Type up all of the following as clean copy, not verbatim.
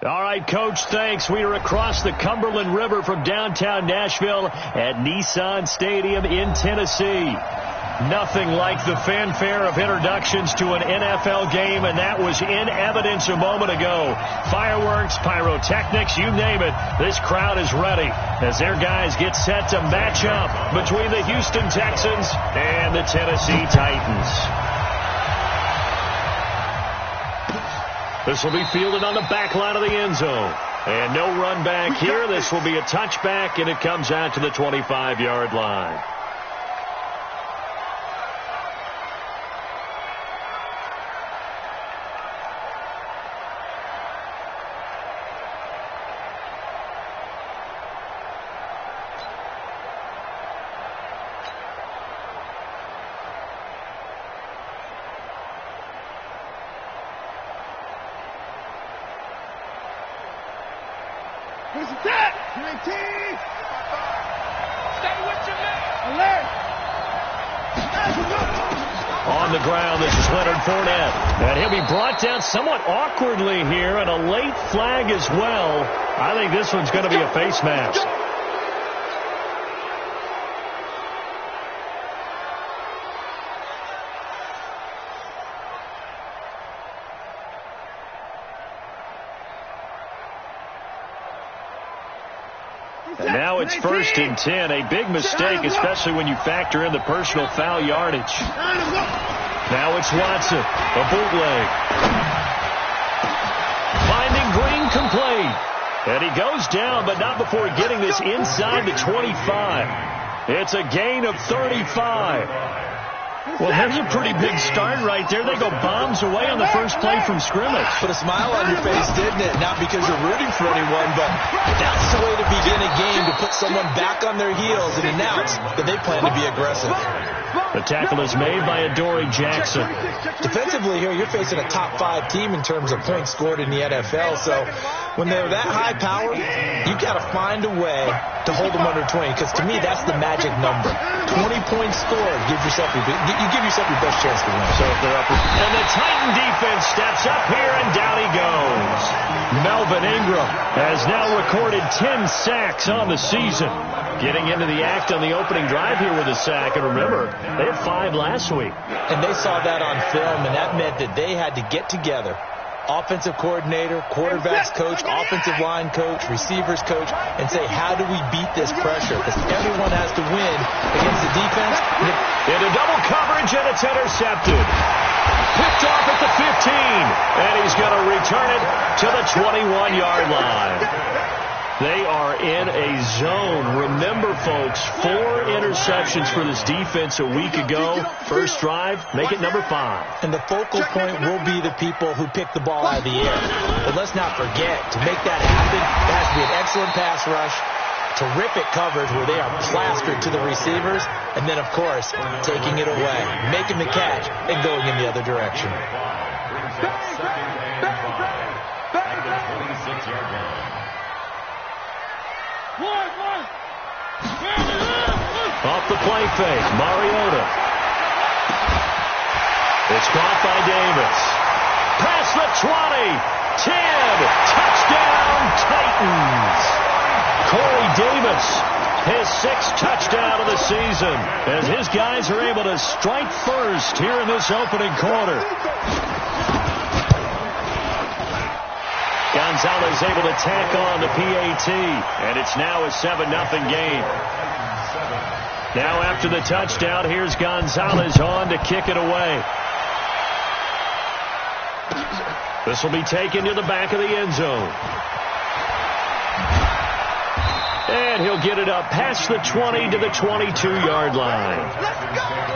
All right, Coach, thanks. We are across the Cumberland River from downtown Nashville at Nissan Stadium in Tennessee. Nothing like the fanfare of introductions to an NFL game, and that was in evidence a moment ago. Fireworks, pyrotechnics, you name it. This crowd is ready as their guys get set to match up between the Houston Texans and the Tennessee Titans. This will be fielded on the back line of the end zone. And no run back here. This will be a touchback, and it comes out to the 25-yard line. On the ground, this is Leonard Fournette. And he'll be brought down somewhat awkwardly here, and a late flag as well. I think this one's going to be a face mask. And now it's 1st and 10. A big mistake, especially when you factor in the personal foul yardage. Now it's Watson. A bootleg. Finding Green complete. And he goes down, but not before getting this inside the 25. It's a gain of 35. Well, there's a pretty big start right there. They go bombs away on the first play from scrimmage. Put a smile on your face, didn't it? Not because you're rooting for anyone, but that's the way to begin a game, to put someone back on their heels and announce that they plan to be aggressive. The tackle is made by Adoree Jackson. Defensively here, you're facing a top 5 team in terms of points scored in the NFL, so when they're that high powered, you got to find a way to hold them under 20, because to me, that's the magic number. 20 points scored, you give yourself your best chance to win. So if they're up, and the Titan defense steps up here, and down he goes. Melvin Ingram has now recorded 10 sacks on the season. Getting into the act on the opening drive here with a sack, and remember, they had 5 last week. And they saw that on film, and that meant that they had to get together. Offensive coordinator, quarterbacks coach, offensive line coach, receivers coach, and say, how do we beat this pressure? Because everyone has to win against the defense. Into double coverage, and it's intercepted. Picked off at the 15, and he's going to return it to the 21-yard line. They are in a zone. Remember, folks, 4 interceptions for this defense a week ago. First drive, make it number 5. And the focal point will be the people who pick the ball out of the air. But let's not forget, to make that happen, there has to be an excellent pass rush, terrific coverage where they are plastered to the receivers, and then, of course, taking it away, making the catch, and going in the other direction. Off the play fake, Mariota. It's caught by Davis. Past the 20, 10, touchdown Titans. Corey Davis, his 6th touchdown of the season, as his guys are able to strike first here in this opening quarter. Gonzalez able to tack on the PAT, and it's now a 7-0 game. Now after the touchdown, here's Gonzalez on to kick it away. This will be taken to the back of the end zone. And he'll get it up past the 20 to the 22-yard line. Let's go!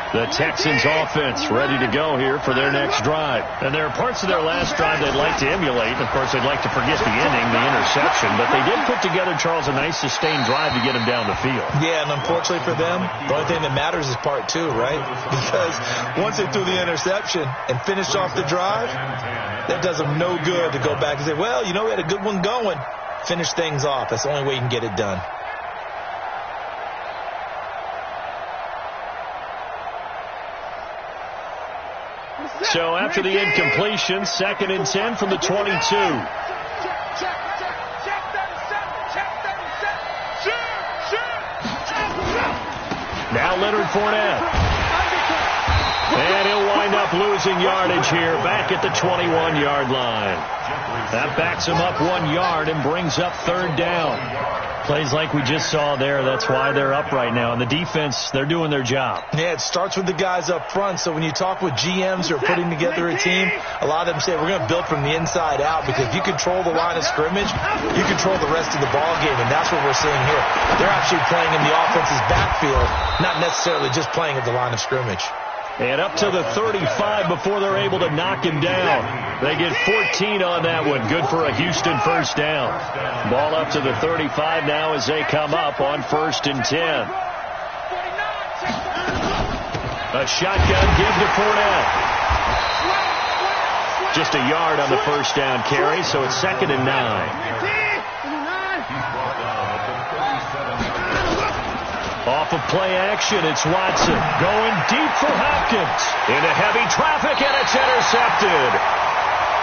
The Texans offense ready to go here for their next drive. And there are parts of their last drive they'd like to emulate. Of course, they'd like to forget the ending, the interception. But they did put together, Charles, a nice sustained drive to get him down the field. Yeah, and unfortunately for them, the only thing that matters is part 2, right? Because once they threw the interception and finished off the drive, that does them no good to go back and say, well, you know, we had a good one going. Finish things off. That's the only way you can get it done. So after the incompletion, 2nd and 10 from the 22. Now Leonard Fournette. And he'll wind up losing yardage here back at the 21-yard line. That backs him up 1 yard and brings up 3rd down. Plays like we just saw there. That's why they're up right now. And the defense, they're doing their job. Yeah, it starts with the guys up front. So when you talk with GMs who are putting together a team, a lot of them say we're going to build from the inside out, because if you control the line of scrimmage, you control the rest of the ball game, and that's what we're seeing here. They're actually playing in the offense's backfield, not necessarily just playing at the line of scrimmage. And up to the 35 before they're able to knock him down. They get 14 on that one. Good for a Houston 1st down. Ball up to the 35 now as they come up on 1st and 10. A shotgun give to Fournette. Just a yard on the 1st down carry, so it's 2nd and 9. Off of play action, it's Watson going deep for Hopkins. Into heavy traffic, and it's intercepted.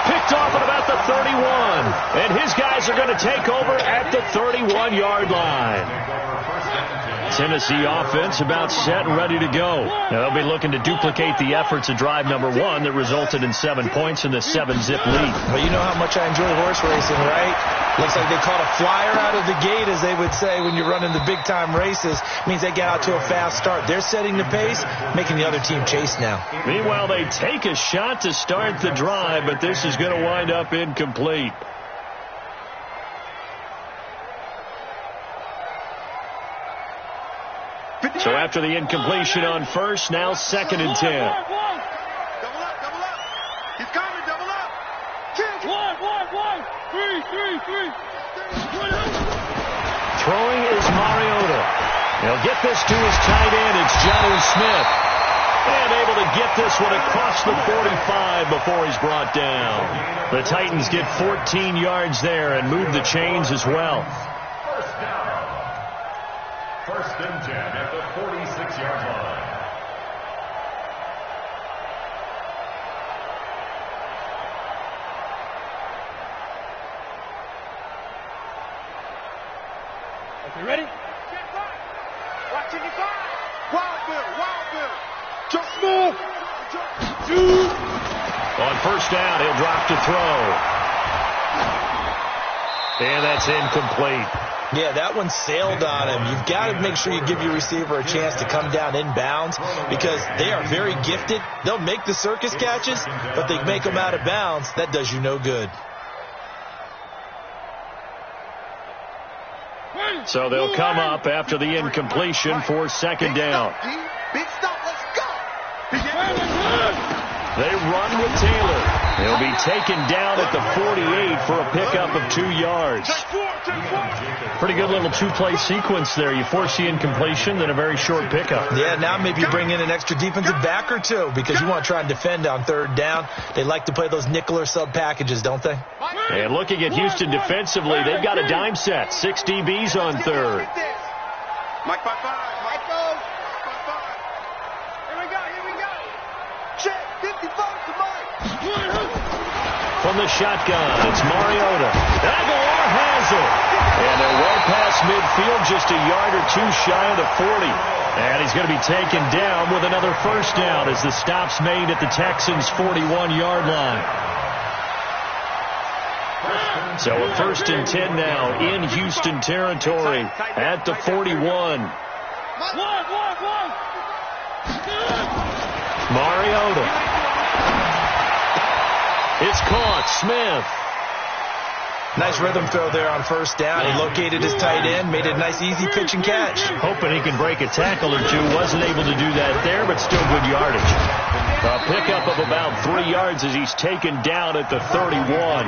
Picked off at about the 31. And his guys are going to take over at the 31-yard line. Tennessee offense about set and ready to go. Now they'll be looking to duplicate the efforts of drive number 1 that resulted in 7 points in the 7-zip lead. Well, you know how much I enjoy horse racing, right? Looks like they caught a flyer out of the gate, as they would say when you're running the big-time races. Means they get out to a fast start. They're setting the pace, making the other team chase now. Meanwhile, they take a shot to start the drive, but this is going to wind up incomplete. So after the incompletion on 1st, now 2nd and 10. Double up. He's coming, double up. One. Three. Throwing is Mariota. He'll get this to his tight end. It's Jonnu Smith. And able to get this one across the 45 before he's brought down. The Titans get 14 yards there and move the chains as well. 1st and 10 at the 46-yard line. Okay, ready? Watching it back. Wild Bill. Just move. On 1st down, he'll drop to throw. And that's incomplete. Yeah, that one sailed on him. You've got to make sure you give your receiver a chance to come down inbounds, because they are very gifted. They'll make the circus catches, but they make them out of bounds. That does you no good. So they'll come up after the incompletion for 2nd down. Big stop, let's go. They run with Taylor. He'll be taken down at the 48 for a pickup of 2 yards. Pretty good little 2-play sequence there. You force the incompletion, then a very short pickup. Yeah, now maybe you bring in an extra defensive back or two, because you want to try and defend on 3rd down. They like to play those nickel or sub packages, don't they? And looking at Houston defensively, they've got a dime set. 6 DBs on 3rd. Mike 5-5. Here we go. Check 55 to Mike. From the shotgun, it's Mariota. Aguilar has it. And they're well past midfield, just a yard or 2 shy of the 40. And he's going to be taken down with another 1st down as the stop's made at the Texans' 41-yard line. So a 1st and 10 now in Houston territory at the 41. Mariota. It's caught. Smith. Nice rhythm throw there on 1st down. He located his tight end, made a nice easy pitch and catch. Hoping he can break a tackle or two. Wasn't able to do that there, but still good yardage. A pickup of about 3 yards as he's taken down at the 31.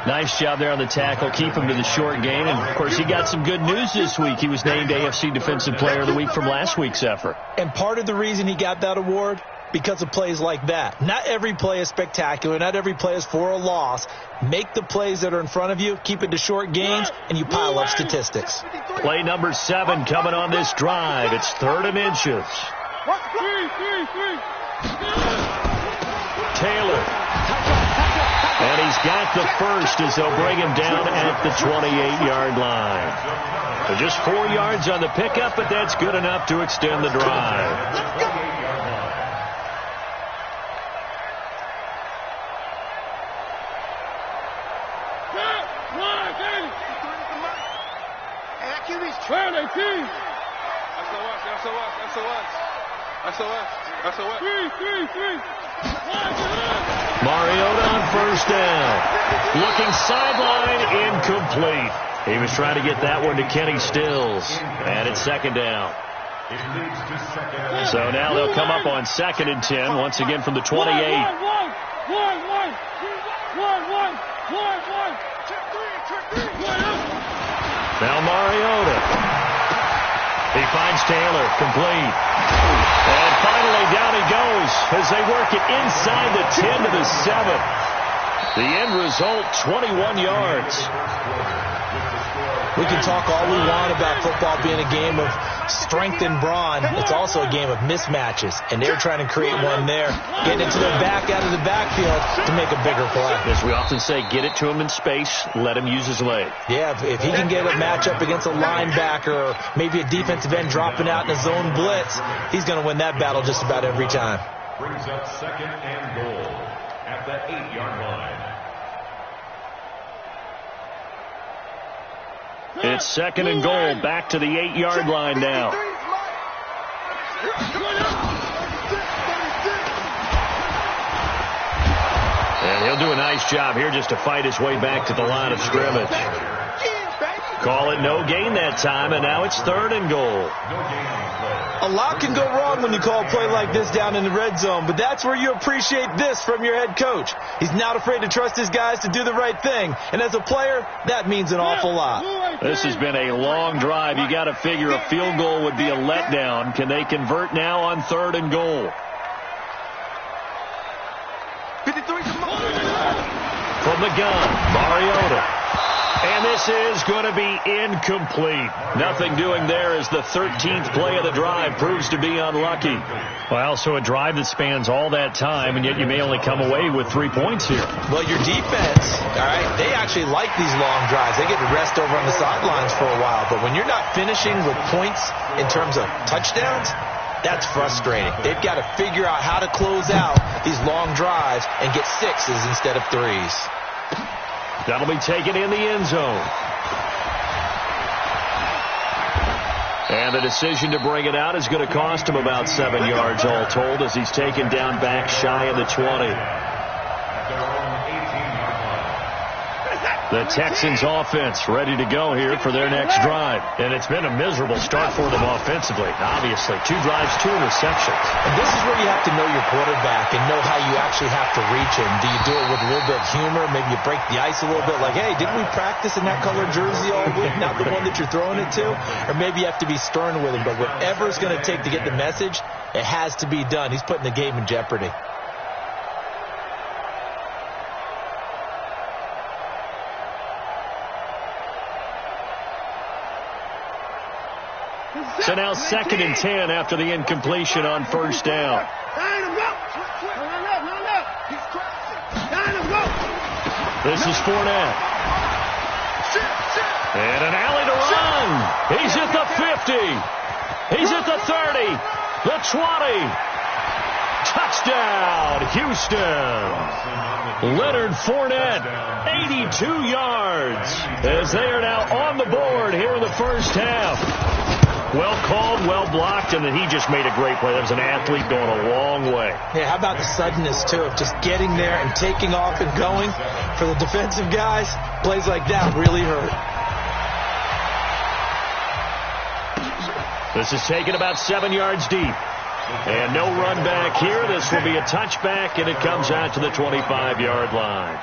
Nice job there on the tackle. Keep him to the short gain. And, of course, he got some good news this week. He was named AFC Defensive Player of the Week from last week's effort. And part of the reason he got that award, because of plays like that. Not every play is spectacular. Not every play is for a loss. Make the plays that are in front of you, keep it to short gains, and you pile up statistics. Play number 7 coming on this drive. It's 3rd and inches. Taylor. And he's got the first as they'll bring him down at the 28-yard line. So just 4 yards on the pickup, but that's good enough to extend the drive. Mariota on first down. Looking sideline, incomplete. He was trying to get that one to Kenny Stills. And it's second down. So now they'll come up on 2nd and 10, once again from the 28. Now Mariota. He finds Taylor, complete. And finally down he goes as they work it inside the 10 to the 7. The end result, 21 yards. We can talk all we want about football being a game of strength and brawn. It's also a game of mismatches, and they're trying to create one there, getting it to their back out of the backfield to make a bigger play. As we often say, get it to him in space, let him use his leg. Yeah, if he can get a matchup against a linebacker or maybe a defensive end dropping out in a zone blitz, he's going to win that battle just about every time. Brings up 2nd and goal at the 8-yard line. It's 2nd and goal, back to the 8-yard line now. And he'll do a nice job here just to fight his way back to the line of scrimmage. Call it no gain that time, and now it's 3rd and goal. A lot can go wrong when you call a play like this down in the red zone, but that's where you appreciate this from your head coach. He's not afraid to trust his guys to do the right thing, and as a player, that means an awful lot. This has been a long drive. You got to figure a field goal would be a letdown. Can they convert now on 3rd and goal? From the gun, Mariota. And this is going to be incomplete. Nothing doing there as the 13th play of the drive proves to be unlucky. Well, so a drive that spans all that time, and yet you may only come away with 3 points here. Well, your defense, all right, they actually like these long drives. They get to rest over on the sidelines for a while. But when you're not finishing with points in terms of touchdowns, that's frustrating. They've got to figure out how to close out these long drives and get 6s instead of 3s. That'll be taken in the end zone. And the decision to bring it out is going to cost him about 7 yards all told as he's taken down back shy of the 20. The Texans offense ready to go here for their next drive. And it's been a miserable start for them offensively. Obviously, 2 drives, 2 interceptions. And this is where you have to know your quarterback and know how you actually have to reach him. Do you do it with a little bit of humor? Maybe you break the ice a little bit like, hey, didn't we practice in that color jersey all week? Not the one that you're throwing it to? Or maybe you have to be stern with him. But whatever it's going to take to get the message, it has to be done. He's putting the game in jeopardy. So now 2nd and 10 after the incompletion on first down. This is Fournette. And an alley to run. He's at the 50. He's at the 30. The 20. Touchdown, Houston. Leonard Fournette, 82 yards, as they are now on the board here in the first half. Well called, well blocked, and then he just made a great play. That was an athlete going a long way. Yeah, how about the suddenness, too, of just getting there and taking off and going? For the defensive guys, plays like that really hurt. This is taken about 7 yards deep. And no run back here. This will be a touchback, and it comes out to the 25-yard line.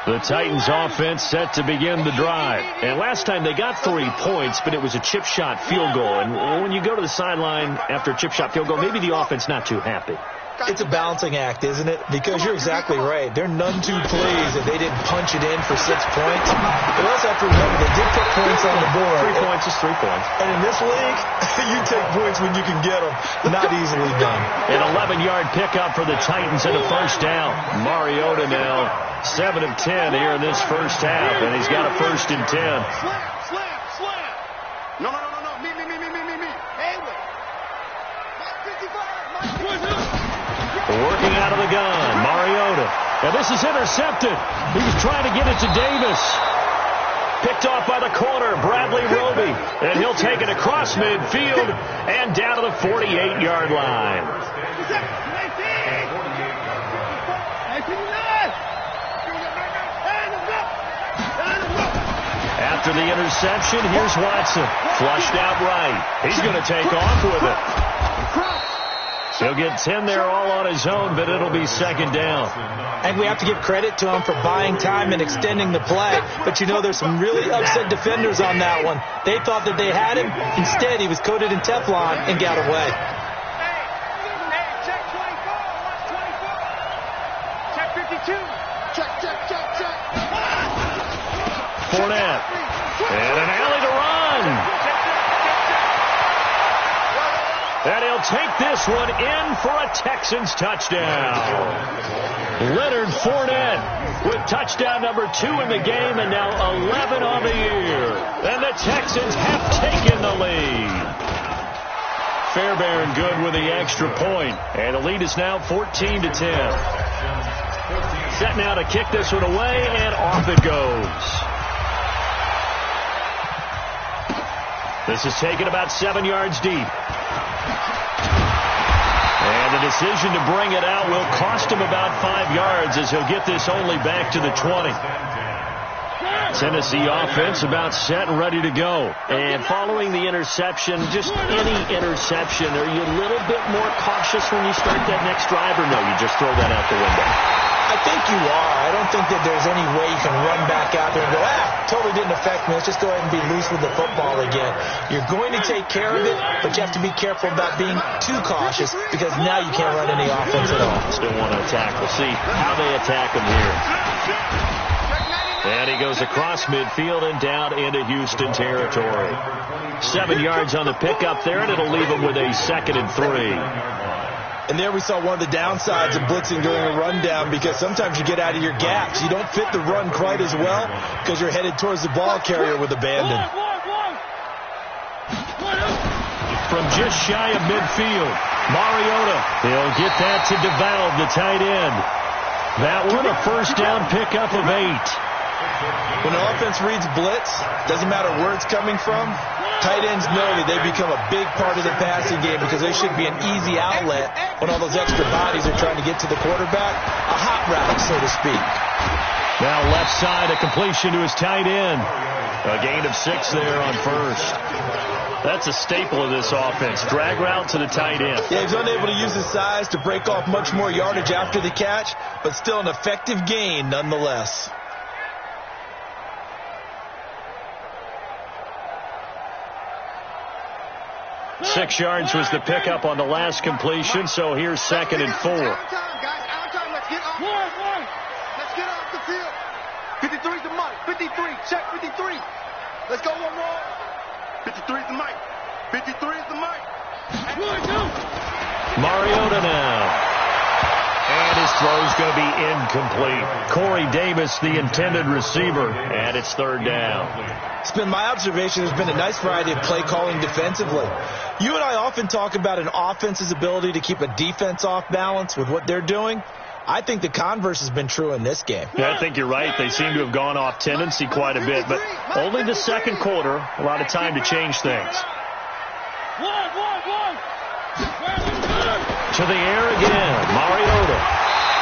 The Titans offense set to begin the drive. And last time they got 3 points, but it was a chip shot field goal. And when you go to the sideline after a chip shot field goal, maybe the offense not too happy. It's a balancing act, isn't it? Because you're exactly right. They're none too pleased that they didn't punch it in for 6 points. But also have to remember, they did put points on the board. 3 points is 3 points. And in this league, you take points when you can get them. Not easily done. An 11-yard pickup for the Titans and a first down. Mariota now 7 of 10 here in this first half, and he's got a 1st and 10. Slam. No. Me. Hey, wait. Working out of the gun, Mariota. Now this is intercepted. He was trying to get it to Davis. Picked off by the corner, Bradley Roby. And he'll take it across midfield and down to the 48-yard line. After the interception, here's Watson. Flushed out right. He's going to take off with it. He'll get 10 there all on his own, but it'll be 2nd down. And we have to give credit to him for buying time and extending the play. But you know, there's some really upset defenders on that one. They thought that they had him. Instead, he was coated in Teflon and got away. Check 24. Watch 24. Check 52. Check. Fournette. And an alley to run. And he'll take this one in for a Texans touchdown. Leonard Fournette with touchdown number 2 in the game and now 11 on the year. And the Texans have taken the lead. Fairbairn good with the extra point. And the lead is now 14-10. Set now to kick this one away, and off it goes. This is taken about 7 yards deep. And the decision to bring it out will cost him about 5 yards as he'll get this only back to the 20. Tennessee offense about set and ready to go. And following the interception, just any interception, are you a little bit more cautious when you start that next drive, or no, you just throw that out the window? I think you are. I don't think that there's any way you can run back out there and go, totally didn't affect me. Let's just go ahead and be loose with the football again. You're going to take care of it, but you have to be careful about being too cautious because now you can't run any offense at all. Still want to attack. We'll see how they attack him here. And he goes across midfield and down into Houston territory. 7 yards on the pickup there, and it'll leave him with a 2nd and 3. And there we saw one of the downsides of blitzing during a rundown because sometimes you get out of your gaps. You don't fit the run quite as well because you're headed towards the ball carrier with abandon. From just shy of midfield, Mariota. He'll get that to DeValve, the tight end. That one, a first down pickup of 8. When an offense reads blitz, doesn't matter where it's coming from, tight ends know that they become a big part of the passing game because they should be an easy outlet when all those extra bodies are trying to get to the quarterback. A hot route, so to speak. Now left side, a completion to his tight end. A gain of 6 there on first. That's a staple of this offense. Drag route to the tight end. Yeah, he's unable to use his size to break off much more yardage after the catch, but still an effective gain nonetheless. 6 yards was the pickup on the last completion, so here's 2nd and 4. Our time, guys. Our time. Let's get off. Let's get off the field. 53's the mic. 53. Check 53. Let's go one more. 53's the mic. 53 is the mic. Mariota now. And his throw's going to be incomplete. Corey Davis, the intended receiver, and it's 3rd down. It's been my observation there's been a nice variety of play calling defensively. You and I often talk about an offense's ability to keep a defense off balance with what they're doing. I think the converse has been true in this game. Yeah, I think you're right. They seem to have gone off tendency quite a bit, but only the 2nd quarter, a lot of time to change things. To the air again, Mariota.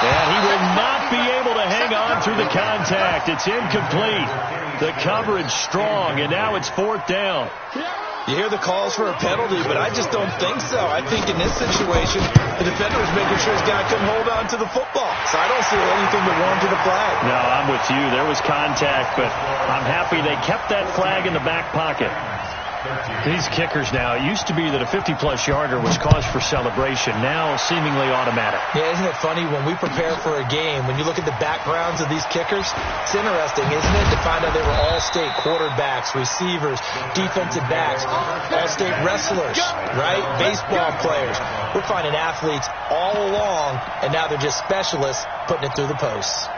And he will not be able to hang on through the contact. It's incomplete. The coverage strong, and now it's 4th down. You hear the calls for a penalty, but I just don't think so. I think in this situation, the defender was making sure his guy couldn't hold on to the football. So I don't see anything but warranted a flag. No, I'm with you. There was contact, but I'm happy they kept that flag in the back pocket. These kickers now, it used to be that a 50-plus yarder was cause for celebration. Now seemingly automatic. Yeah, isn't it funny when we prepare for a game, when you look at the backgrounds of these kickers, it's interesting, isn't it, to find out they were all-state quarterbacks, receivers, defensive backs, all-state wrestlers, right? Baseball players. We're finding athletes all along, and now they're just specialists putting it through the posts.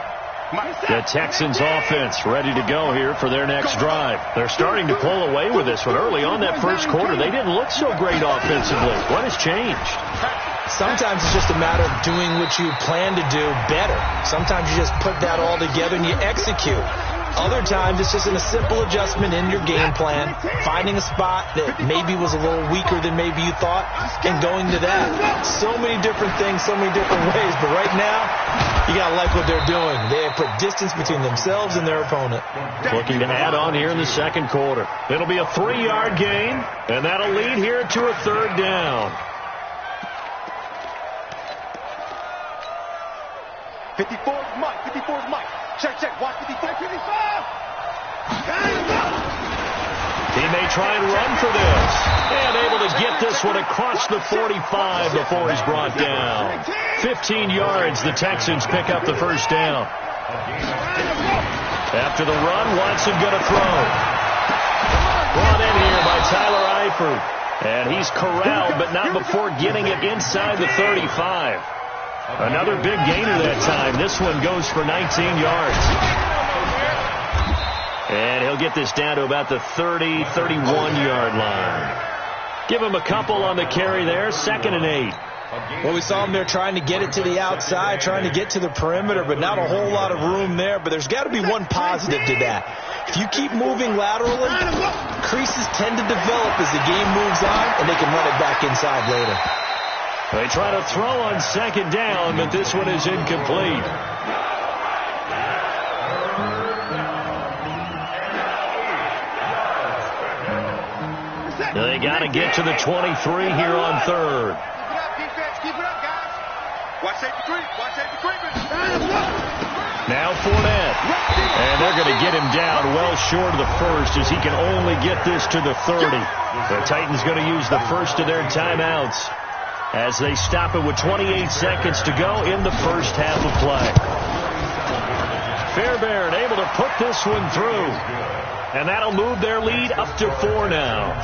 The Texans offense ready to go here for their next drive. They're starting to pull away with this one. Early on that first quarter, they didn't look so great offensively. What has changed? Sometimes it's just a matter of doing what you plan to do better. Sometimes you just put that all together and you execute. Other times it's just a simple adjustment in your game plan, finding a spot that maybe was a little weaker than maybe you thought, and going to that. So many different things, so many different ways, but right now, you got to like what they're doing. They have put distance between themselves and their opponent. Looking to add on here in the second quarter. It'll be a 3-yard gain, and that'll lead here to a third down. 54's Mike. 54's Mike. Check. Watch 55. 55. He may try and run for this. And able to get this one across the 45 before he's brought down. 15 yards, the Texans pick up the first down. After the run, Watson going to throw. Brought in here by Tyler Eifert. And he's corralled, but not before getting it inside the 35. Another big gainer that time. This one goes for 19 yards. And he'll get this down to about the 30, 31-yard line. Give him a couple on the carry there. 2nd and 8. Well, we saw him there trying to get it to the outside, trying to get to the perimeter, but not a whole lot of room there. But there's got to be one positive to that. If you keep moving laterally, creases tend to develop as the game moves on, and they can run it back inside later. They try to throw on 2nd down, but this one is incomplete. They got to get to the 23 here on 3rd. Keep it up, guys. Watch safety creep. Now Fournette. And they're going to get him down well short of the first as he can only get this to the 30. The Titans going to use the first of their timeouts as they stop it with 28 seconds to go in the first half of play. Fairbairn able to put this one through. And that'll move their lead up to 4 now.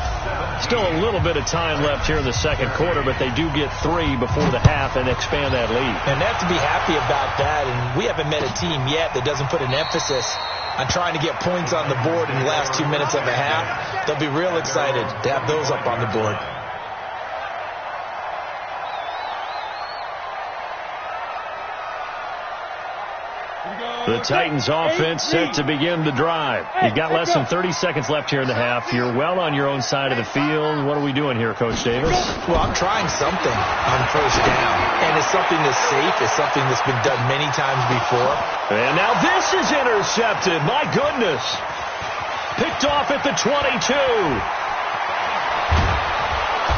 Still a little bit of time left here in the second quarter, but they do get 3 before the half and expand that lead. And they have to be happy about that. And we haven't met a team yet that doesn't put an emphasis on trying to get points on the board in the last 2 minutes of a half. They'll be real excited to have those up on the board. The Titans offense set to begin the drive. You've got less than 30 seconds left here in the half. You're well on your own side of the field. What are we doing here, Coach Davis? Well, I'm trying something on first down. And it's something that's safe. It's something that's been done many times before. And now this is intercepted. My goodness. Picked off at the 22.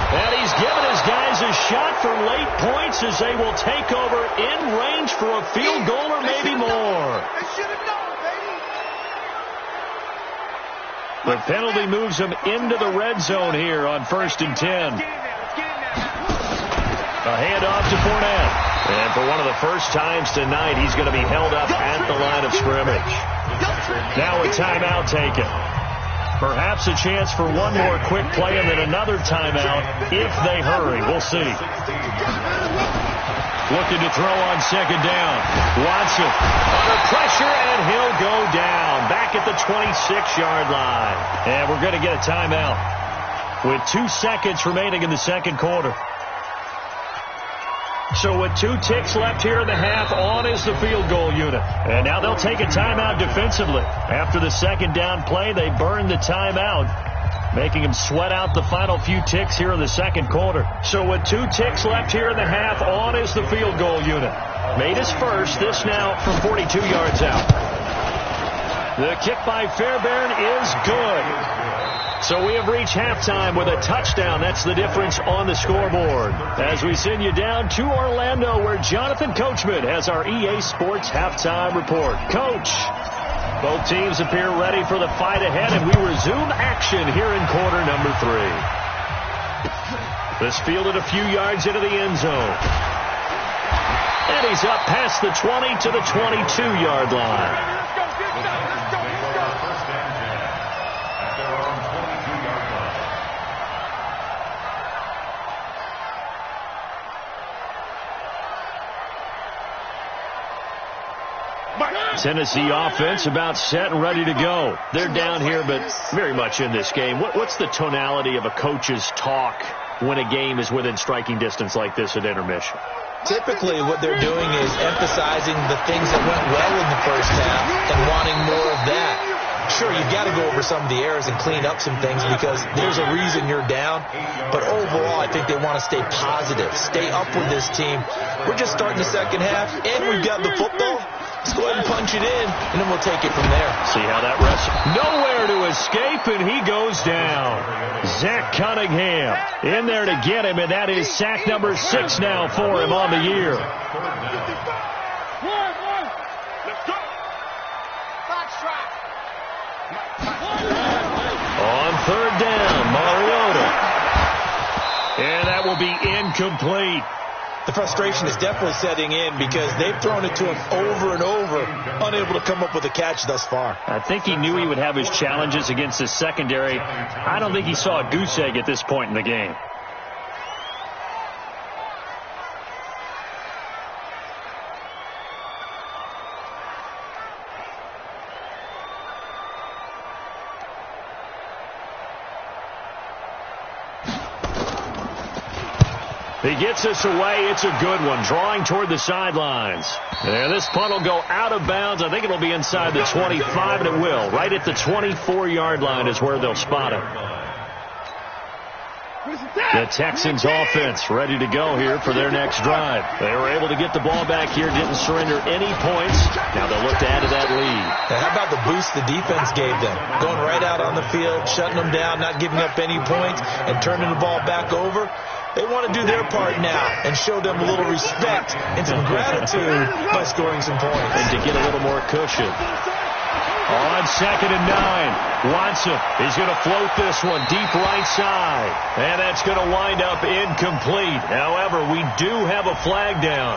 And he's given his guys a shot for late points as they will take over in range for a field goal or maybe more. The penalty moves them into the red zone here on 1st and 10. A handoff to Fournette. And for one of the first times tonight, he's going to be held up at the line of scrimmage. Now a timeout taken. Perhaps a chance for one more quick play and then another timeout if they hurry. We'll see. Looking to throw on 2nd down. Watson under pressure, and he'll go down. Back at the 26-yard line. And we're going to get a timeout with 2 seconds remaining in the second quarter. So with 2 ticks left here in the half, on is the field goal unit. And now they'll take a timeout defensively. After the 2nd down play, they burn the timeout, making them sweat out the final few ticks here in the second quarter. So with 2 ticks left here in the half, on is the field goal unit. Made his first, this now from 42 yards out. The kick by Fairbairn is good. So we have reached halftime with a touchdown. That's the difference on the scoreboard. As we send you down to Orlando, where Jonathan Coachman has our EA Sports Halftime Report. Coach. Both teams appear ready for the fight ahead, and we resume action here in quarter number 3. This fielded a few yards into the end zone. And he's up past the 20 to the 22-yard line. Tennessee offense about set and ready to go. They're down here, but very much in this game. What's the tonality of a coach's talk when a game is within striking distance like this at intermission? Typically, what they're doing is emphasizing the things that went well in the first half and wanting more of that. Sure, you've got to go over some of the errors and clean up some things because there's a reason you're down. But overall, I think they want to stay positive, stay up with this team. We're just starting the second half, and we've got the football. Let's go ahead and punch it in, and then we'll take it from there. See how that rests. Nowhere to escape, and he goes down. Zach Cunningham in there to get him, and that is sack number 6 now for him on the year. Let's go. On third down, Mariota. And that will be incomplete. The frustration is definitely setting in because they've thrown it to him over and over, unable to come up with a catch thus far. I think he knew he would have his challenges against his secondary. I don't think he saw a goose egg at this point in the game. He gets us away. It's a good one. Drawing toward the sidelines. And this punt will go out of bounds. I think it'll be inside the 25, and it will. Right at the 24-yard line is where they'll spot it. The Texans offense ready to go here for their next drive. They were able to get the ball back here, didn't surrender any points. Now they'll look to add to that lead. Now how about the boost the defense gave them? Going right out on the field, shutting them down, not giving up any points, and turning the ball back over. They want to do their part now and show them a little respect and some gratitude by scoring some points. And to get a little more cushion. On 2nd and 9, Watson is going to float this one deep right side. And that's going to wind up incomplete. However, we do have a flag down.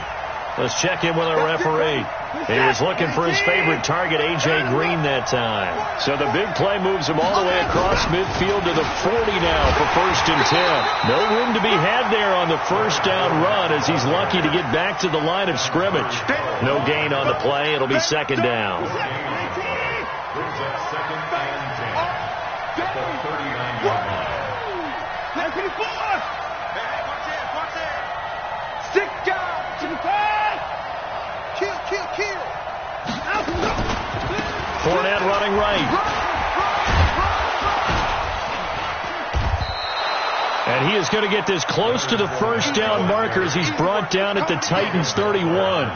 Let's check in with our referee. He was looking for his favorite target, A.J. Green, that time. So the big play moves him all the way across midfield to the 40 now for 1st and 10. No room to be had there on the first down run as he's lucky to get back to the line of scrimmage. No gain on the play. It'll be 2nd down. Fournette running right. And he is going to get this close to the first down marker as he's brought down at the Titans 31.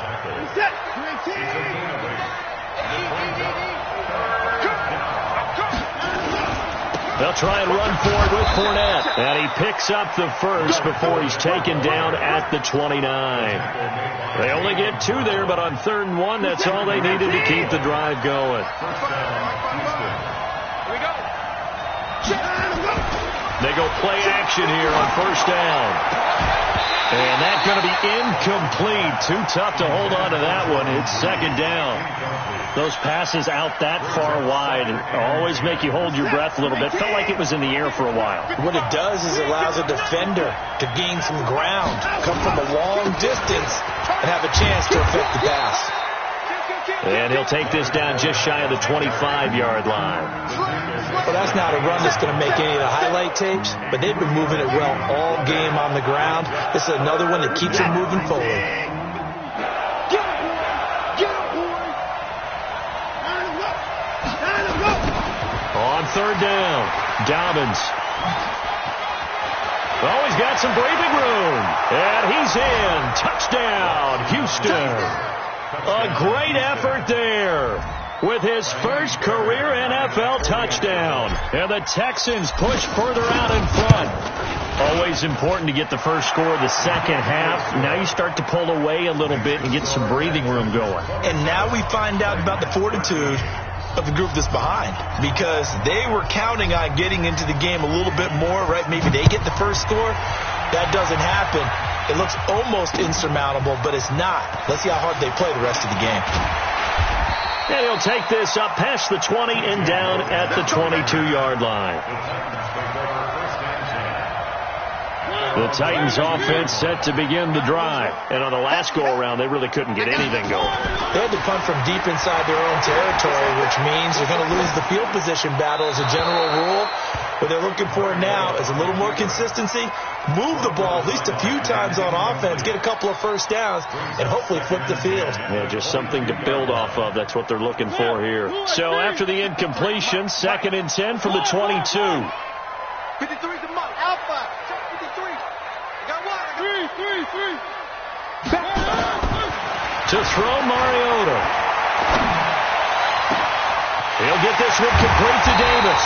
They'll try and run forward with Fournette. And he picks up the first before he's taken down at the 29. They only get 2 there, but on 3rd and 1, that's all they needed to keep the drive going. They go play action here on 1st down. And that's going to be incomplete. Too tough to hold on to that one. It's 2nd down. Those passes out that far wide always make you hold your breath a little bit. Felt like it was in the air for a while. What it does is it allows a defender to gain some ground, come from a long distance, and have a chance to affect the pass. And he'll take this down just shy of the 25-yard line. Well, that's not a run that's going to make any of the highlight tapes, but they've been moving it well all game on the ground. This is another one that keeps them moving forward. On 3rd down, Dobbins. Oh, he's got some breathing room. And he's in. Touchdown, Houston. A great effort there with his first career NFL touchdown. And the Texans push further out in front. Always important to get the first score of the second half. Now you start to pull away a little bit and get some breathing room going. And now we find out about the fortitude of the group that's behind, because they were counting on getting into the game a little bit more, right? Maybe they get the first score. That doesn't happen. It looks almost insurmountable, but it's not. Let's see how hard they play the rest of the game. And he'll take this up past the 20 and down at the 22-yard line. The Titans offense set to begin the drive. And on the last go-around, they really couldn't get anything going. They had to punt from deep inside their own territory, which means they're going to lose the field position battle as a general rule. What they're looking for now is a little more consistency, move the ball at least a few times on offense, get a couple of first downs, and hopefully flip the field. Yeah, just something to build off of. That's what they're looking for here. So after the incompletion, 2nd and 10 from the 22. 53's the mark. Alpha. Check 53. I got one. Three. To throw, Mariota. He'll get this one complete to Davis.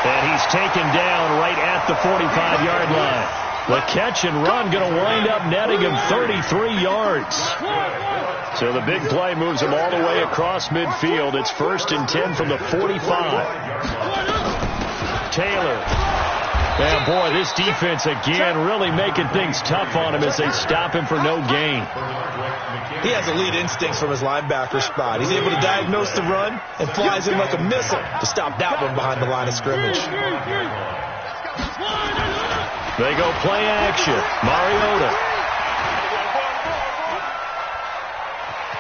And he's taken down right at the 45-yard line. The catch and run going to wind up netting him 33 yards. So the big play moves him all the way across midfield. It's 1st and 10 from the 45. Taylor. And boy, this defense again really making things tough on him as they stop him for no gain. He has elite instincts from his linebacker spot. He's able to diagnose the run and flies in like a missile to stop that one behind the line of scrimmage. They go play action. Mariota.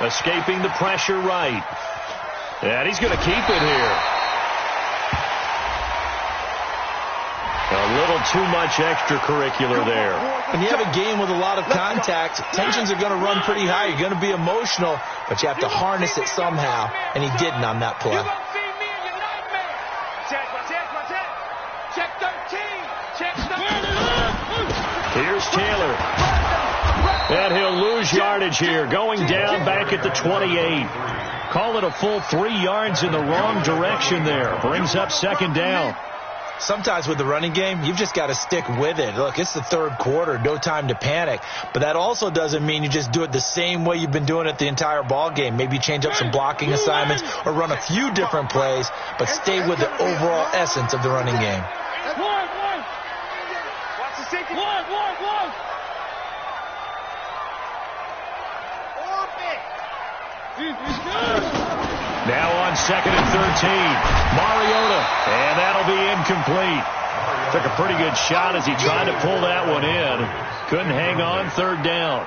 Escaping the pressure right. And he's going to keep it here. A little too much extracurricular there. When you have a game with a lot of contact, tensions are going to run pretty high. You're going to be emotional, but you have to harness it somehow, and he didn't on that play. Here's Taylor. And he'll lose yardage here, going down back at the 28. Call it a full 3 yards in the wrong direction there. Brings up 2nd down. Sometimes with the running game, you've just got to stick with it. Look, it's the 3rd quarter, no time to panic. But that also doesn't mean you just do it the same way you've been doing it the entire ball game. Maybe change up some blocking assignments or run a few different plays, but stay with the overall essence of the running game. Now on 2nd and 13. Mariota. And that'll be incomplete. Took a pretty good shot as he tried to pull that one in. Couldn't hang on. 3rd down.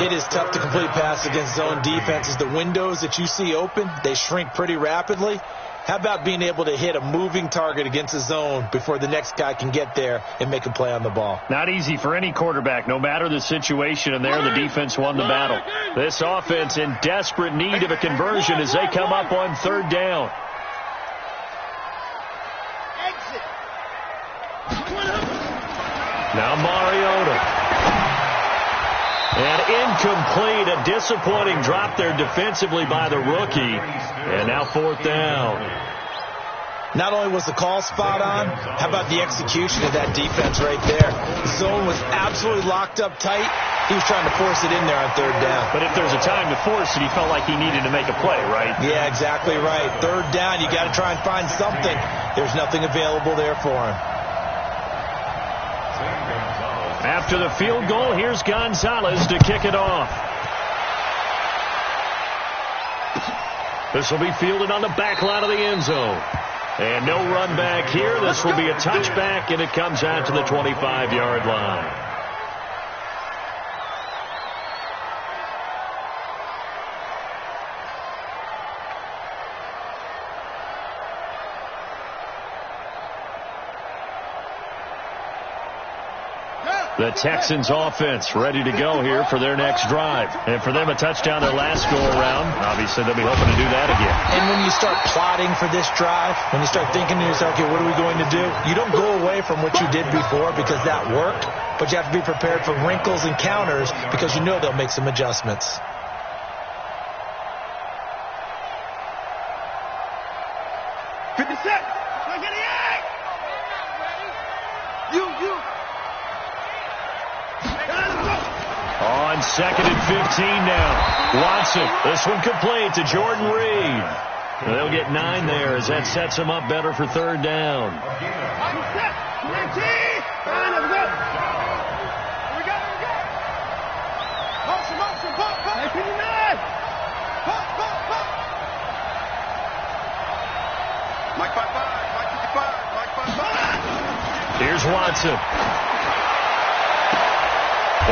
It is tough to complete pass against zone defenses. The windows that you see open, they shrink pretty rapidly. How about being able to hit a moving target against a zone before the next guy can get there and make a play on the ball? Not easy for any quarterback, no matter the situation, and there the defense won the battle. This offense in desperate need of a conversion as they come up on 3rd down. Now Mariota. And incomplete, a disappointing drop there defensively by the rookie. And now 4th down. Not only was the call spot on, how about the execution of that defense right there? The zone was absolutely locked up tight. He was trying to force it in there on 3rd down. But if there's a time to force it, he felt like he needed to make a play, right? Yeah, exactly right. 3rd down, you got to try and find something. There's nothing available there for him. After the field goal, here's Gonzalez to kick it off. This will be fielded on the back line of the end zone. And no run back here. This will be a touchback, and it comes out to the 25-yard line. The Texans offense ready to go here for their next drive. And for them, a touchdown their last go-around. Obviously, they'll be hoping to do that again. And when you start plotting for this drive, when you start thinking to yourself, okay, what are we going to do? You don't go away from what you did before because that worked, but you have to be prepared for wrinkles and counters because you know they'll make some adjustments. On 2nd and 15 now. Watson, this one complete to Jordan Reed. They'll get 9 there as that sets them up better for third down. Here's Watson.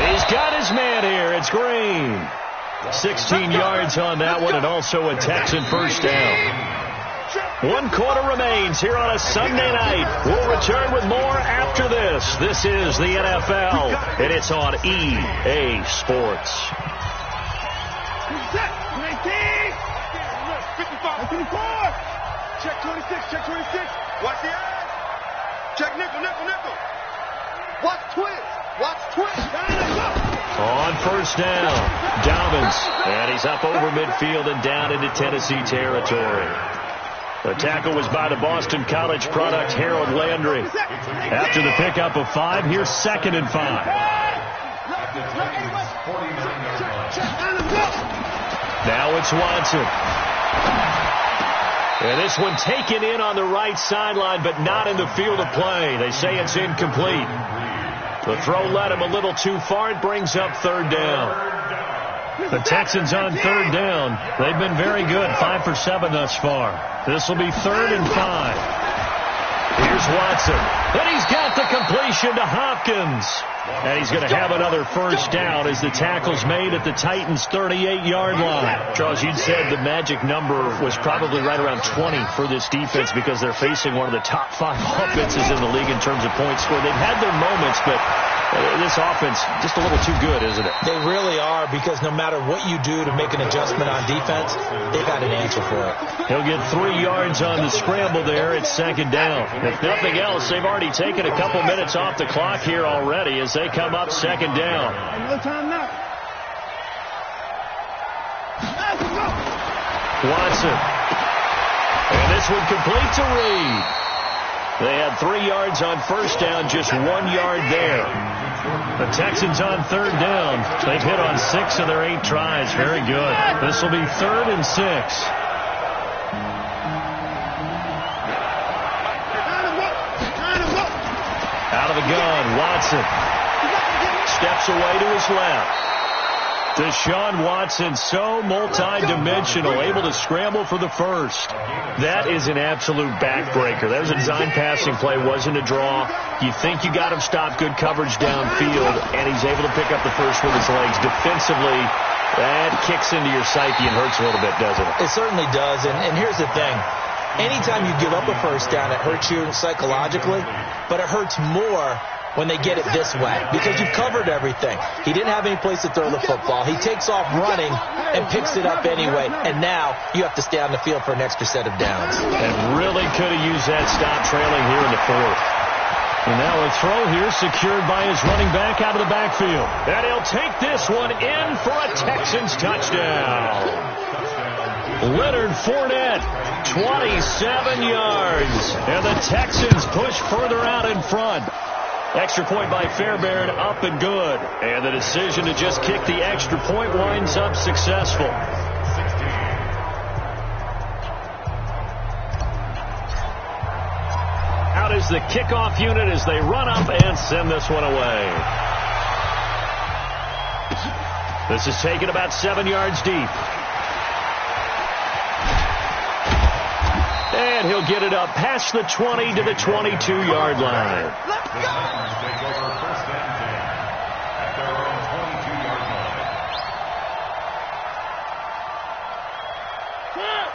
He's got his man here. It's Green. 16 yards on that one, and also a Texan first down. 1 quarter remains here on a Sunday night. We'll return with more after this. This is the NFL, and it's on EA Sports. Check 26, check 26. Watch the eyes. Check nickel, nickel, nickel. Watch twist. Watch twist. On first down, Dobbins, and he's up over midfield and down into Tennessee territory. The tackle was by the Boston College product, Harold Landry. After the pickup of 5, here's 2nd and 5. Now it's Watson. And this one taken in on the right sideline, but not in the field of play. They say it's incomplete. The throw led him a little too far. It brings up third down. The Texans on third down. They've been very good, 5 for 7 thus far. This will be 3rd and 5. Here's Watson. And he's got the completion to Hopkins. And he's going to have another first down as the tackle's made at the Titans' 38-yard line. Charles, you'd said the magic number was probably right around 20 for this defense because they're facing one of the top 5 offenses in the league in terms of points scored. They've had their moments, but this offense just a little too good, isn't it? They really are, because no matter what you do to make an adjustment on defense, they've got an answer for it. He'll get 3 yards on the scramble there at 2nd down. If nothing else, they've already taken a couple minutes off the clock here already as they come up 2nd down. No time now. Watson. And this one complete to Reed. They had 3 yards on first down, just 1 yard there. The Texans on third down. They've hit on 6 of their 8 tries. Very good. This will be 3rd and 6. Out of the gun, Watson. Steps away to his left. Deshaun Watson, so multi-dimensional, able to scramble for the first. That is an absolute backbreaker. That was a design passing play, wasn't a draw. You think you got him stopped, good coverage downfield, and he's able to pick up the first with his legs. Defensively, that kicks into your psyche and hurts a little bit, doesn't it? It certainly does, and here's the thing. Anytime you give up a first down, it hurts you psychologically, but it hurts more when they get it this way, because you've covered everything. He didn't have any place to throw the football. He takes off running and picks it up anyway, and now you have to stay on the field for an extra set of downs. And really could have used that stop trailing here in the 4th. And now a throw here secured by his running back out of the backfield. And he'll take this one in for a Texans touchdown. Leonard Fournette, 27 yards. And the Texans push further out in front. Extra point by Fairbairn, up and good. And the decision to just kick the extra point winds up successful. Out is the kickoff unit as they run up and send this one away. This is taken about 7 yards deep. And he'll get it up past the 20 to the 22-yard line.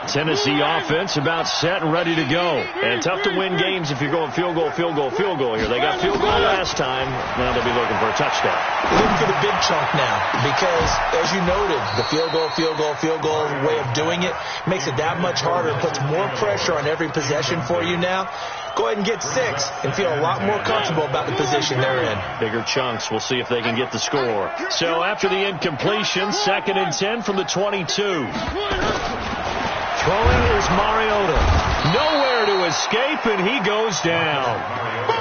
Tennessee offense about set and ready to go. And tough to win games if you're going field goal, field goal, field goal here. They got field goal last time. Now they'll be looking for a touchdown. They're looking for the big chunk now because, as you noted, the field goal way of doing it makes it that much harder. It puts more pressure on every possession for you now. Go ahead and get 6 and feel a lot more comfortable about the position they're in. Bigger chunks. We'll see if they can get the score. So after the incompletion, 2nd and 10 from the 22. Throwing is Mariota. Nowhere to escape, and he goes down.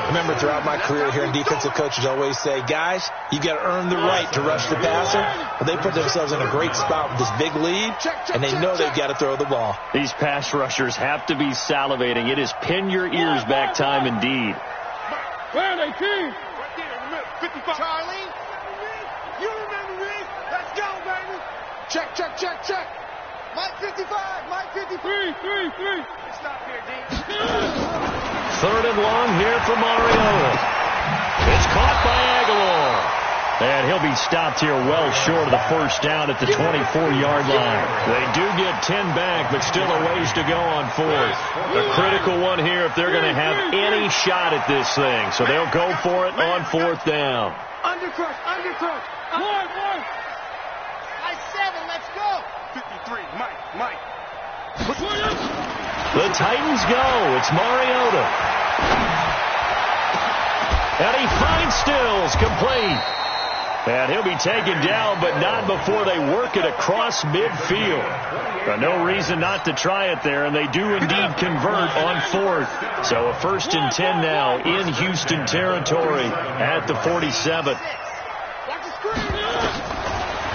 Remember, throughout my career here in defensive coaches always say, guys, you got to earn the right to rush the passer. But they put themselves in a great spot with this big lead, and they know they've got to throw the ball. These pass rushers have to be salivating. It is pin your ears back time indeed. Where are they, team? Right there in the middle. 55. Charlie. You remember me? Let's go, baby. Check, check, check, check. Mike 55. Mike 53. 3. Stop here, D. Third and long here for Mariota. It's caught by Aguilar. And he'll be stopped here well short of the first down at the 24-yard line. They do get 10 back, but still a ways to go on fourth. A critical one here if they're going to have any shot at this thing. So they'll go for it on fourth down. Undercrush. More. I 7, let's go. 53, Mike. The Titans go. It's Mariota. And he finds Stills, complete. And he'll be taken down, but not before they work it across midfield. No reason not to try it there, and they do indeed convert on fourth. So a 1st and 10 now in Houston territory at the 47.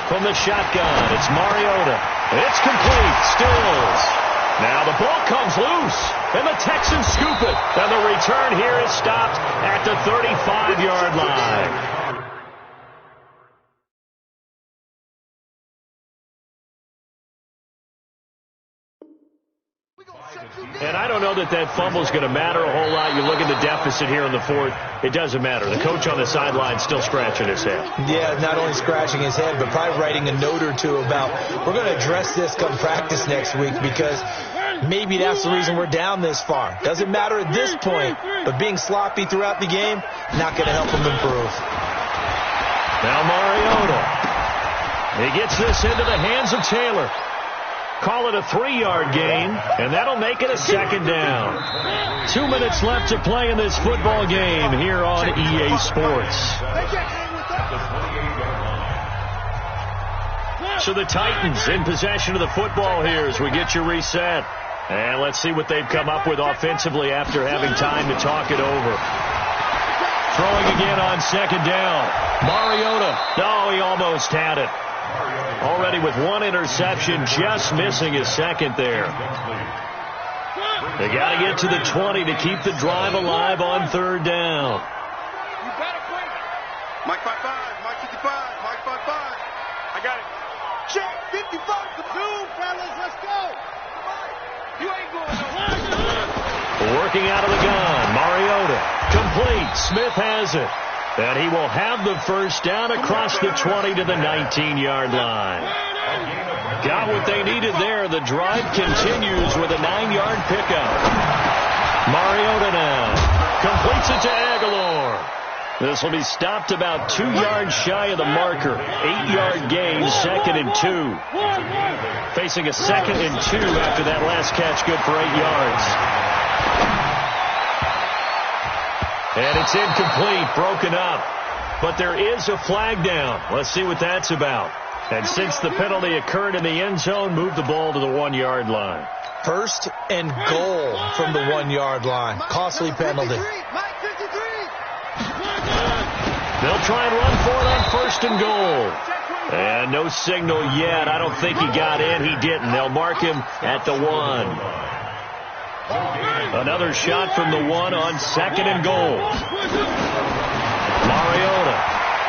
From the shotgun, it's Mariota. It's complete. Stills. Now the ball comes loose, and the Texans scoop it. And the return here is stopped at the 35-yard line. And I don't know that fumble is going to matter a whole lot. You look at the deficit here in the fourth. It doesn't matter. The coach on the sideline still scratching his head. Yeah, not only scratching his head, but probably writing a note or two about, we're going to address this come practice next week because maybe that's the reason we're down this far. Doesn't matter at this point, but being sloppy throughout the game, not going to help him improve. Now Mariota. He gets this into the hands of Taylor. Call it a 3-yard gain, and that'll make it a 2nd down. 2 minutes left to play in this football game here on EA Sports. So the Titans in possession of the football here as we get you reset. And let's see what they've come up with offensively after having time to talk it over. Throwing again on 2nd down. Mariota. No, he almost had it. Already with 1 interception, just missing his 2nd there. They got to get to the 20 to keep the drive alive on 3rd down. You better play. Mike 55, Mike 55, Mike 55. I got it. Check 55 to 2, fellas. Let's go. You ain't going nowhere. Working out of the gun. Mariota. Complete. Smith has it. And he will have the first down across the 20 to the 19-yard line. Got what they needed there. The drive continues with a 9-yard pickup. Mariota now completes it to Aguilar. This will be stopped about 2 yards shy of the marker. 8-yard gain, 2nd and 2. Facing a 2nd and 2 after that last catch, good for 8 yards. And it's incomplete, broken up. But there is a flag down. Let's see what that's about. And since the penalty occurred in the end zone, move the ball to the 1-yard line. 1st and goal from the 1-yard line. Costly penalty. They'll try and run for it on 1st and goal. And no signal yet. I don't think he got in. He didn't. They'll mark him at the 1. Another shot from the 1 on 2nd and goal. Mariota.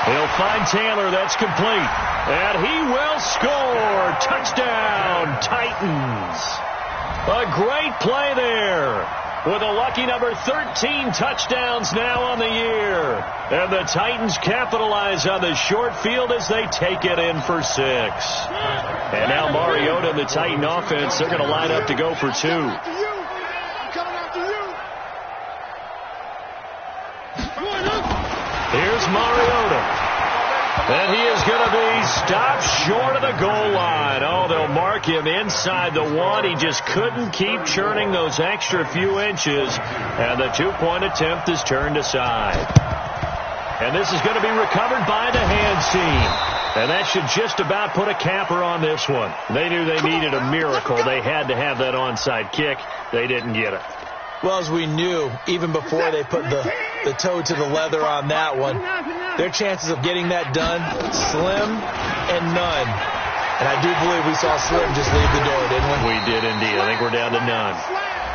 He'll find Taylor. That's complete. And he will score. Touchdown, Titans. A great play there. With a lucky number 13 touchdowns now on the year. And the Titans capitalize on the short field as they take it in for 6. And now Mariota and the Titan offense, they're going to line up to go for 2. Here's Mariota. And he is going to be stopped short of the goal line. Oh, they'll mark him inside the 1. He just couldn't keep churning those extra few inches. And the 2-point attempt is turned aside. And this is going to be recovered by the hands team. And that should just about put a capper on this one. They knew they needed a miracle. They had to have that onside kick. They didn't get it. Well, as we knew, even before they put the toe to the leather on that one, their chances of getting that done, slim and none. And I do believe we saw Slim just leave the door, didn't we? We did indeed. I think we're down to none.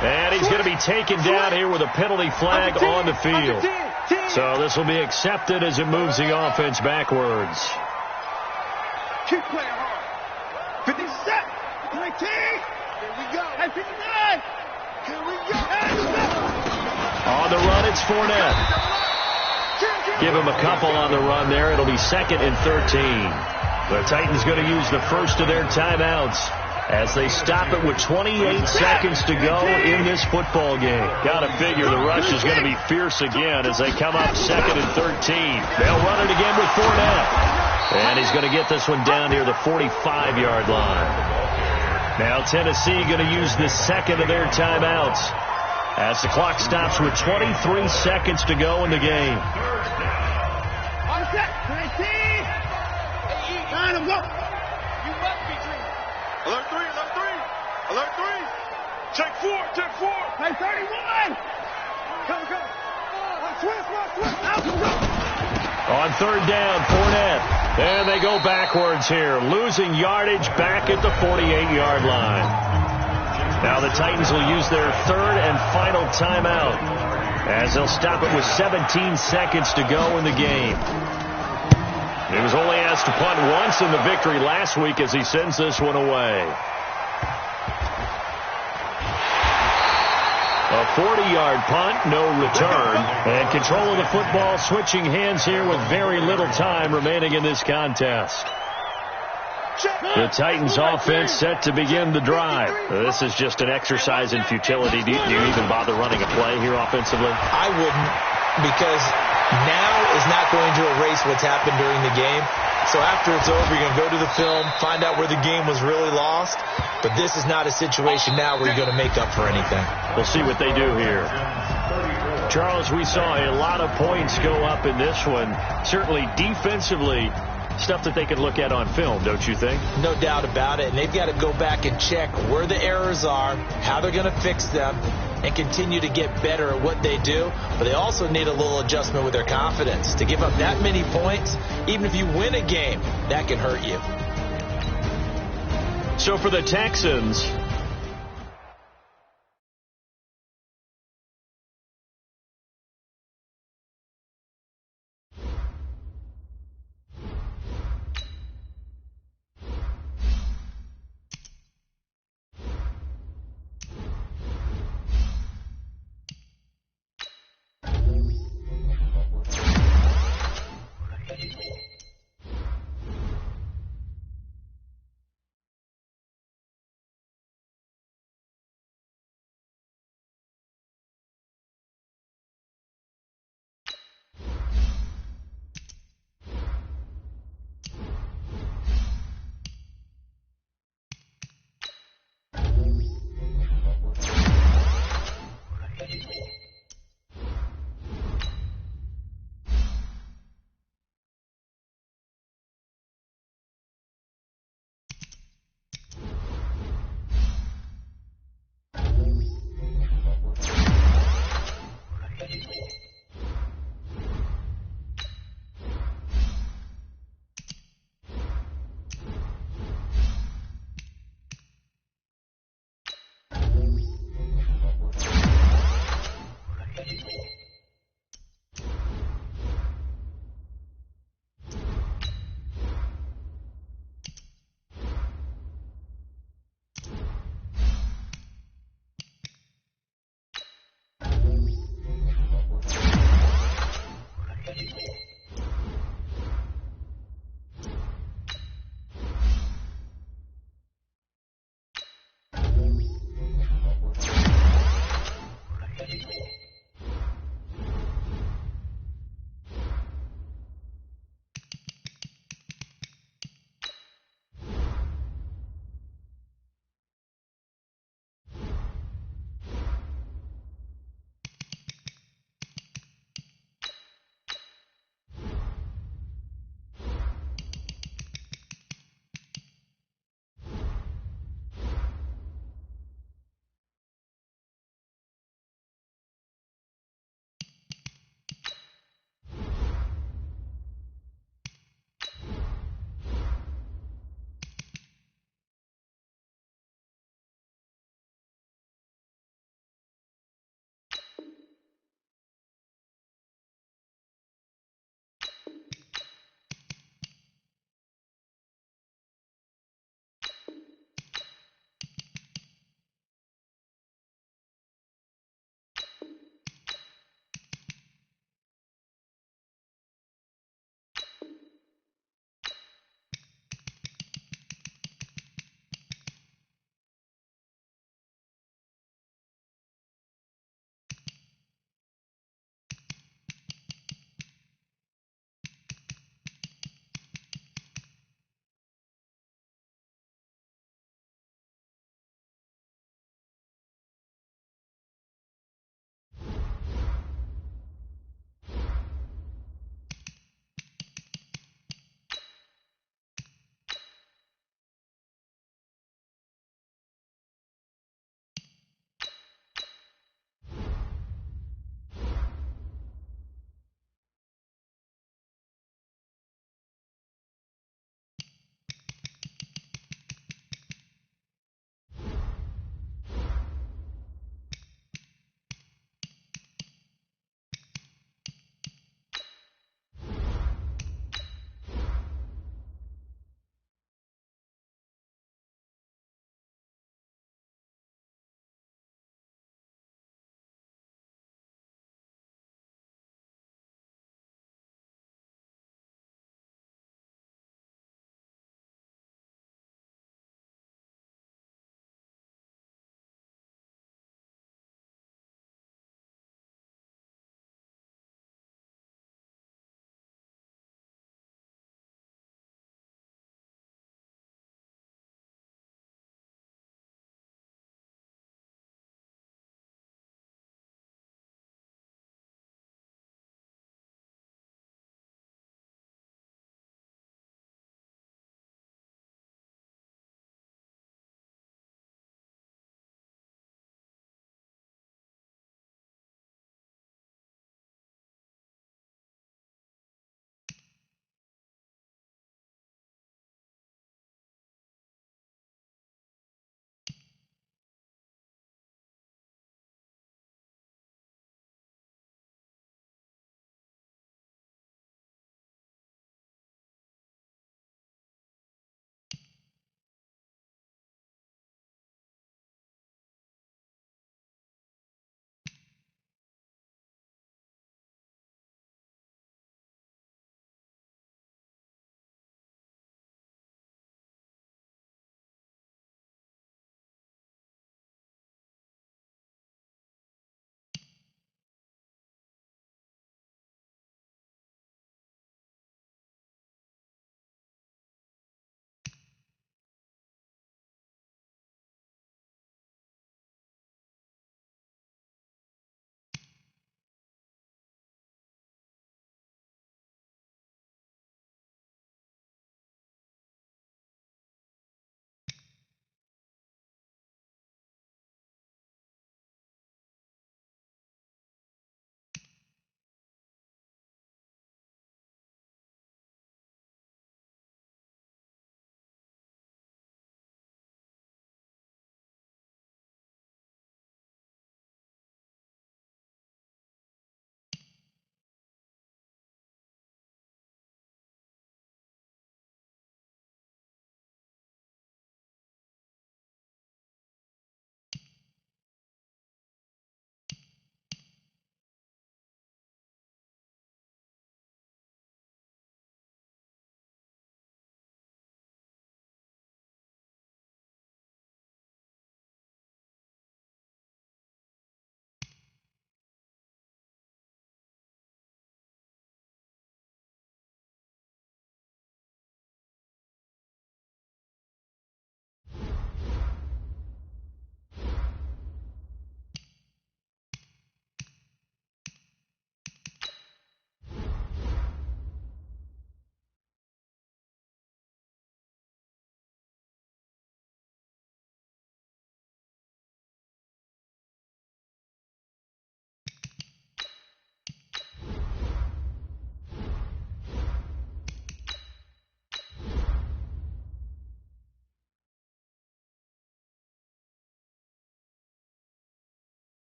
And he's going to be taken down here with a penalty flag on the field. So this will be accepted as it moves the offense backwards. Keep playing hard. 57, 19. Here we go. 59. Here we go. On the run, it's Fournette. Give him a couple on the run there. It'll be 2nd and 13. The Titans going to use the first of their timeouts as they stop it with 28 seconds to go in this football game. Got to figure the rush is going to be fierce again as they come up 2nd and 13. They'll run it again with Fournette. And he's going to get this one down near the 45-yard line. Now Tennessee going to use the second of their timeouts as the clock stops with 23 seconds to go in the game. On set, 19. Line them up. You must be dreaming. Alert 3, alert 3. Alert 3. Check 4, check 4. Hey, 31. Come. Switch. Out. On third down, Fournette. And they go backwards here, losing yardage back at the 48-yard line. Now the Titans will use their third and final timeout as they'll stop it with 17 seconds to go in the game. He was only asked to punt once in the victory last week as he sends this one away. A 40-yard punt, no return. And control of the football switching hands here with very little time remaining in this contest. The Titans offense set to begin the drive. This is just an exercise in futility. Do you even bother running a play here offensively? I wouldn't, because now is not going to erase what's happened during the game. So after it's over, you're going to go to the film, find out where the game was really lost. But this is not a situation now where you're going to make up for anything. We'll see what they do here. Charles, we saw a lot of points go up in this one. Certainly defensively, stuff that they can look at on film, don't you think? No doubt about it. And they've got to go back and check where the errors are, how they're going to fix them, and continue to get better at what they do. But they also need a little adjustment with their confidence. To give up that many points, even if you win a game, that can hurt you. So for the Texans,